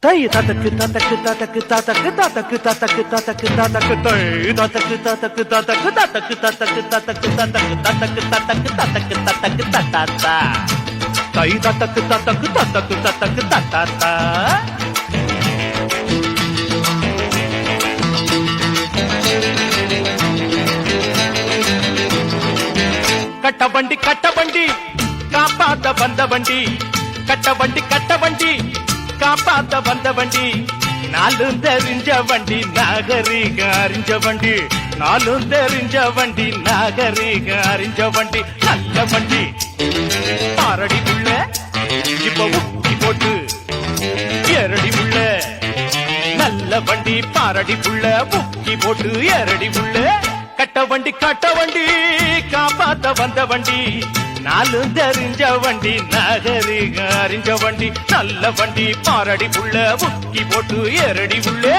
Tay tatak tatak tatak tatak tatak tatak tatak tatak tay tatak tatak tatak tatak tatak tatak tatak tatak tatak tatak tatak tatata tay tatak tatak tatak tatak tatata Kattavandi காப்பாத்த வந்த வண்டி கட்டவண்டி காப்பாத்த வந்த வண்டி நாலும் தெரிஞ்ச வண்டி நாகரிக அறிஞ்ச வண்டி நாலும் தெரிஞ்ச வண்டி நாகரிக அறிஞ்ச வண்டி நல்ல வண்டி பாரடி உள்ள இப்ப உக்கி போட்டு எரடி உள்ள நல்ல வண்டி பாரடி உள்ள உக்கி போட்டு எரடி உள்ள கட்டவண்டி காப்பாத்த வந்த வண்டி நாலும் தெரிஞ்ச வண்டி நாகரிக அறிஞ்ச வண்டி நல்ல வண்டி பாரடி புள்ள முக்கி போட்டு எரடி புள்ளே